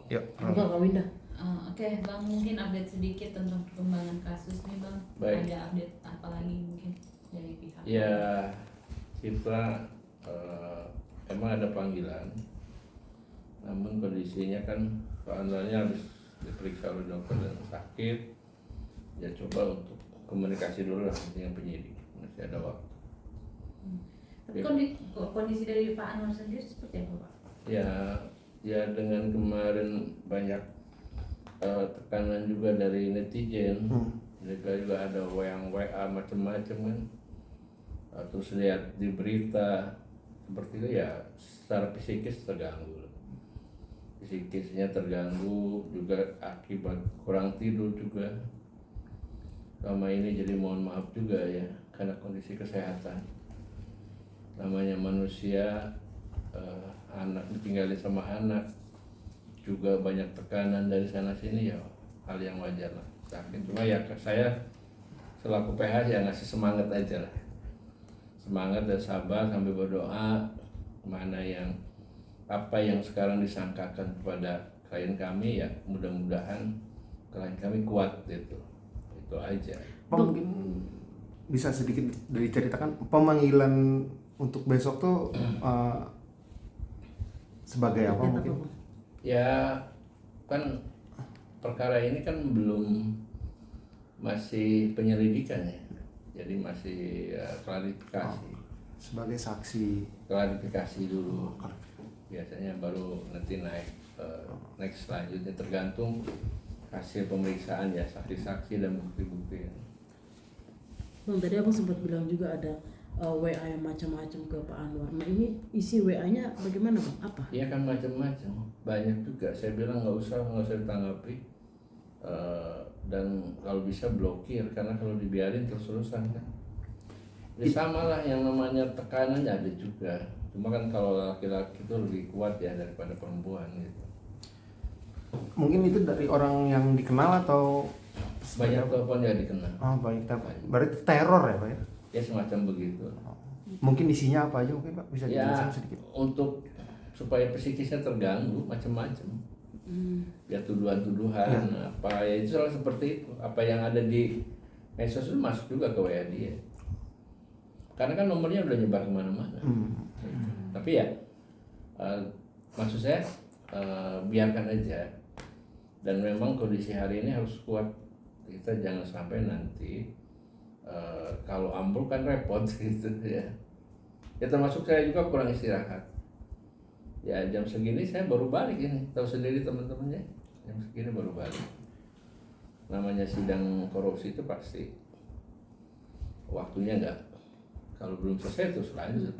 Yuk. Enggak Winda. Oke, Bang, mungkin update sedikit tentang perkembangan kasus nih, Bang. Baik. Ada update apa lagi mungkin dari pihak? Ya, kita emang ada panggilan, namun kondisinya kan soalnya harus diperiksa oleh dokter dan sakit. Ya coba untuk komunikasi dulu lah dengan penyidik, masih ada waktu. Tapi kondisi dari Pak Anwar sendiri seperti apa, Pak? Ya dengan kemarin banyak tekanan juga dari netizen, mereka juga ada WA macam-macam kan, terus lihat di berita seperti itu ya, secara psikis terganggu, psikisnya terganggu juga akibat kurang tidur juga selama ini. Jadi mohon maaf juga ya, karena kondisi kesehatan, namanya manusia, anak ditinggalin sama anak juga banyak tekanan dari sana sini, ya hal yang wajar lah, sakit. Cuma ya saya selaku PH ya ngasih semangat aja lah, semangat dan sabar sambil berdoa, mana yang apa yang sekarang disangkakan kepada klien kami ya mudah-mudahan klien kami kuat gitu, itu aja. Bang, mungkin bisa sedikit diceritakan pemanggilan untuk besok tuh sebagai apa mungkin? Ya kan perkara ini kan belum, masih penyelidikan ya, jadi masih klarifikasi. Sebagai saksi. Klarifikasi dulu, biasanya baru nanti naik next selanjutnya, tergantung hasil pemeriksaan ya, saksi-saksi dan bukti-bukti. Bang, tadi aku sempat bilang juga ada WA yang macam-macam ke Pak Anwar. Nah ini isi WA-nya bagaimana Bang? Apa? Iya kan macam-macam, banyak juga. Saya bilang nggak usah ditanggapi, dan kalau bisa blokir, karena kalau dibiarin terus-terusan kan. Ya sama lah, yang namanya tekanan ada juga. Cuma kan kalau laki-laki itu lebih kuat ya daripada perempuan gitu. Mungkin itu dari orang yang dikenal atau Banyak telepon ya dikenal. Oh, banyak telepon. Berarti teror ya Pak ya? Ya semacam begitu. Mungkin isinya apa aja mungkin Pak, bisa Ya dijelaskan sedikit? untuk supaya psikisnya terganggu macam-macam. Ya tuduhan-tuduhan apa ya, itu salah seperti itu. Apa yang ada di medsos itu masuk juga ke WA dia. Karena kan nomornya udah nyebar kemana-mana. Tapi ya maksud saya biarkan aja. Dan memang kondisi hari ini harus kuat. Kita jangan sampai nanti kalau ambruk kan repot gitu ya. Ya termasuk saya juga kurang istirahat. Ya jam segini saya baru balik ini, tahu sendiri teman-temannya, jam segini baru balik. Namanya sidang korupsi itu pasti waktunya enggak, kalau belum selesai terus lanjut.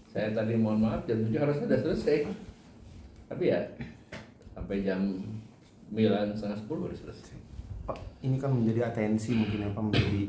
Saya tadi mohon maaf jam 7 harus sudah selesai, tapi ya sampai jam 9, setengah 10 baru selesai. Pak, ini kan menjadi atensi mungkin apa, menjadi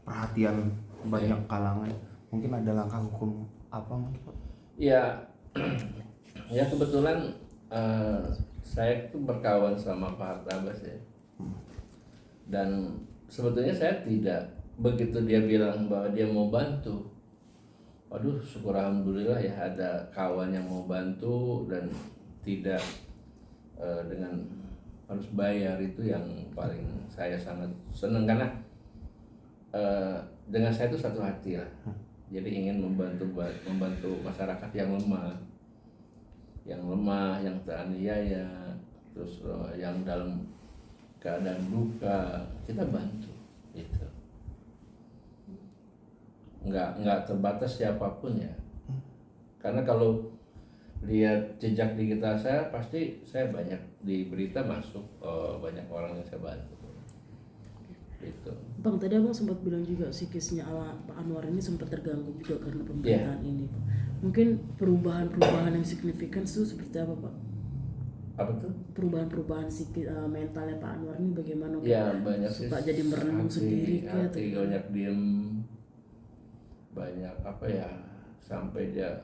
perhatian banyak kalangan. Mungkin ada langkah hukum apa mungkin Pak? Ya, ya kebetulan saya tuh berkawan sama Pak Abbas ya. Dan sebetulnya saya tidak begitu dia bilang bahwa dia mau bantu. Waduh, syukur alhamdulillah ya ada kawan yang mau bantu dan tidak dengan harus bayar, itu yang paling saya sangat senang, karena dengan saya itu satu hati lah. Jadi ingin membantu masyarakat yang lemah, yang teraniaya, terus yang dalam keadaan duka, kita bantu gitu. Nggak terbatas siapapun ya. Karena kalau lihat jejak digital saya, pasti saya banyak di berita masuk, banyak orang yang saya bantu gitu. Bang, tadi abang sempat bilang juga psikisnya Pak Anwar ini sempat terganggu juga karena pemberitaan ini Pak. Mungkin perubahan-perubahan yang signifikan itu seperti apa Pak? Apa tuh? Perubahan-perubahan mentalnya Pak Anwar ini bagaimana? Ya banyak sih, suka jadi merenung sendiri kayak banyak diem, banyak apa ya, sampai dia,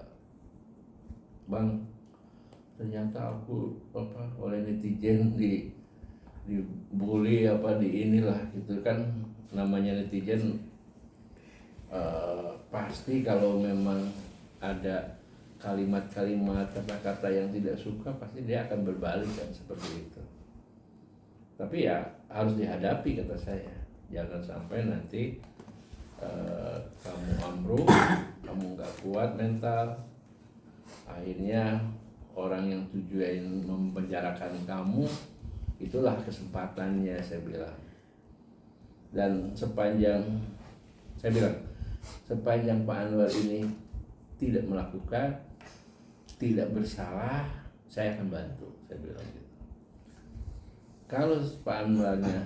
Bang, ternyata aku apa oleh netizen dibully apa di inilah gitu kan. Namanya netizen pasti kalau memang ada kalimat-kalimat, kata-kata yang tidak suka, pasti dia akan berbalik kan seperti itu. Tapi ya harus dihadapi kata saya. Jangan sampai nanti kamu ambruk, kamu nggak kuat mental, akhirnya orang yang tujuan mempenjarakan kamu, itulah kesempatannya saya bilang. Dan sepanjang Pak Anwar ini tidak melakukan, tidak bersalah, saya akan bantu, saya bilang gitu. Kalau Pak Anwarnya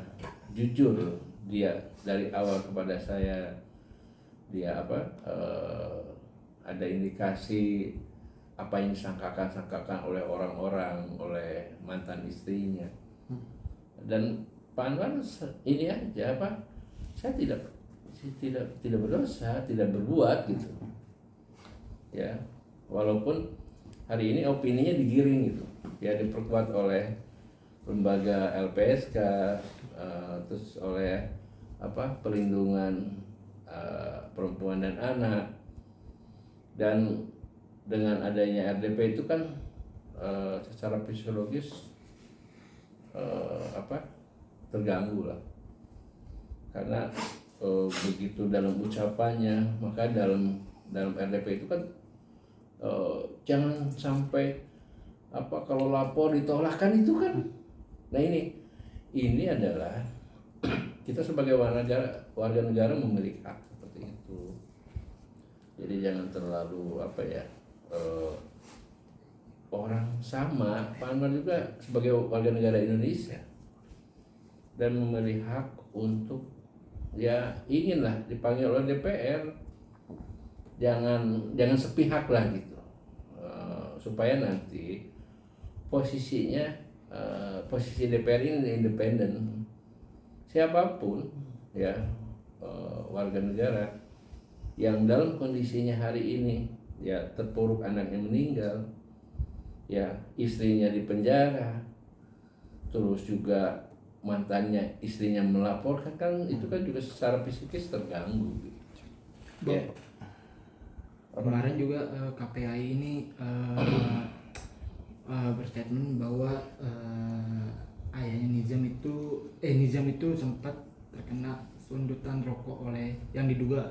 jujur, dia dari awal kepada saya, dia ada indikasi apa yang disangkakan oleh orang-orang, oleh mantan istrinya, dan Pak Anwar ini aja saya tidak berdosa, tidak berbuat gitu ya, walaupun hari ini opininya digiring gitu ya, diperkuat oleh lembaga LPSK, terus oleh perlindungan perempuan dan anak, dan dengan adanya RDP itu kan secara fisiologis terganggu lah, karena begitu dalam ucapannya, maka dalam RDP itu kan jangan sampai kalau lapor ditolak kan itu kan. Nah ini adalah kita sebagai warga negara memiliki hak seperti itu. Jadi jangan terlalu orang sama. Pak Anwar juga sebagai warga negara Indonesia dan memiliki hak untuk ya inginlah dipanggil oleh DPR. Jangan sepihak lah gitu, supaya nanti posisinya posisi DPR ini independen. Siapapun ya warga negara yang dalam kondisinya hari ini ya terpuruk, anaknya meninggal, ya istrinya di penjara, terus juga mantannya istrinya melaporkan, kan itu kan juga secara psikis terganggu gitu. Ya. Kemarin juga KPAI ini berstatement bahwa ayahnya Nizam itu sempat terkena sundutan rokok yang diduga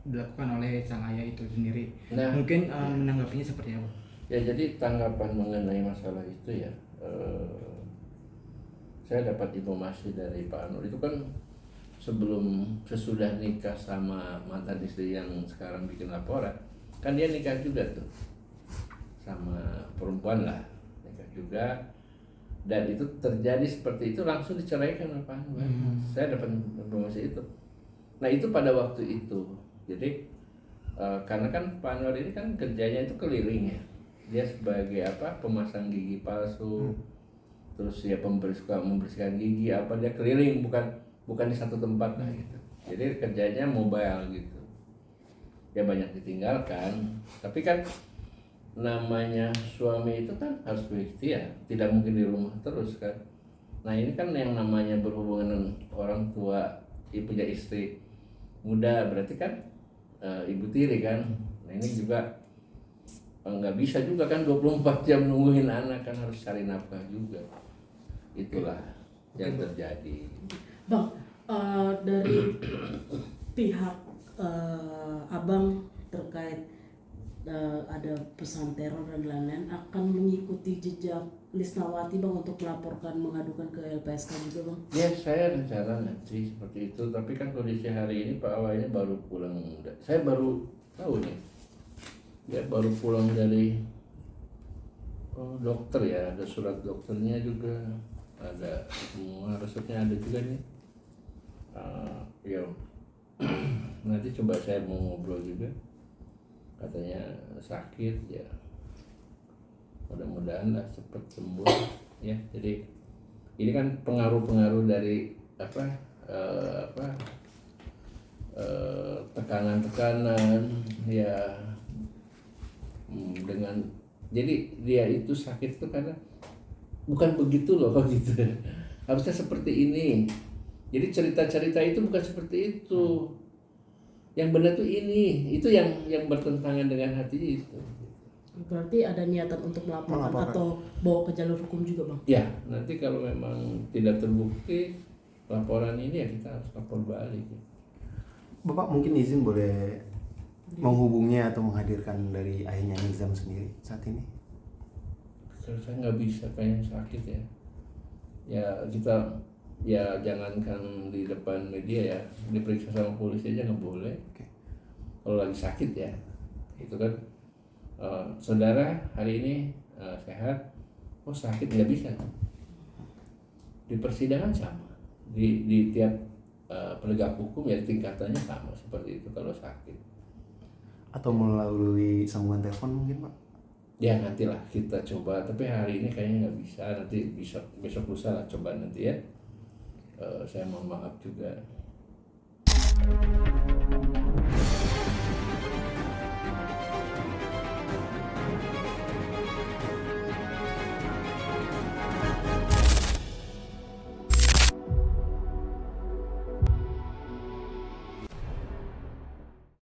dilakukan oleh sang ayah itu sendiri. Nah, mungkin menanggapinya seperti apa? Ya, jadi tanggapan mengenai masalah itu ya, saya dapat informasi dari Pak Anwar itu kan sesudah nikah sama mantan istri yang sekarang bikin laporan, kan dia nikah juga tuh sama perempuan lah, nikah juga, dan itu terjadi seperti itu, langsung diceraikan oleh Pak Anwar. Saya dapat informasi itu. Nah itu pada waktu itu, jadi karena kan Pak Anwar ini kan kerjanya itu keliling ya, dia sebagai pemasang gigi palsu, terus ya membersihkan gigi dia keliling, bukan di satu tempat lah gitu. Jadi kerjanya mobile gitu. Ya banyak ditinggalkan, tapi kan namanya suami itu kan harus berikhtiar, tidak mungkin di rumah terus kan. Nah ini kan yang namanya berhubungan dengan orang tua, punya istri muda, berarti kan ibu tiri kan. Nah ini juga nggak bisa juga kan 24 jam nungguin anak, kan harus cari nafkah juga. Itulah yang terjadi. Bang, dari pihak abang terkait ada pesan teror dan lain-lain, akan mengikuti jejak Lisnawati bang untuk melaporkan, mengadukan ke LPSK juga bang? Ya saya rencana nanti seperti itu, tapi kan kondisi hari ini Pak Awalnya baru pulang, saya baru tahu nih, dia baru pulang dari dokter ya, ada surat dokternya juga, ada semua resepnya ada juga nih. Ya nanti coba saya mau ngobrol juga, katanya sakit ya, mudah-mudahan lah cepat sembuh ya. Jadi ini kan pengaruh dari tekanan-tekanan ya, dengan jadi dia itu sakit itu karena bukan begitu loh gitu, harusnya seperti ini. Jadi cerita-cerita itu bukan seperti itu. Yang benar tuh ini, itu yang bertentangan dengan hati itu. Berarti ada niatan untuk melaporkan Melaporkan. atau bawa ke jalur hukum juga bang? Ya, nanti kalau memang tidak terbukti laporan ini ya kita harus lapor balik. Bapak mungkin izin boleh menghubungi atau menghadirkan dari ayahnya Nizam sendiri saat ini? Kalau saya nggak bisa, kayaknya sakit ya. Ya kita ya jangankan di depan media ya, diperiksa sama polisi aja nggak boleh. Oke. Kalau lagi sakit ya, itu kan saudara hari ini sehat, oh sakit nggak bisa. Di persidangan sama, di tiap penegak hukum ya tingkatannya sama seperti itu kalau sakit. Atau melalui sambungan telepon mungkin Pak? Ya nantilah kita coba, tapi hari ini kayaknya nggak bisa, nanti besok lusa lah coba nanti ya. Saya mohon maaf juga.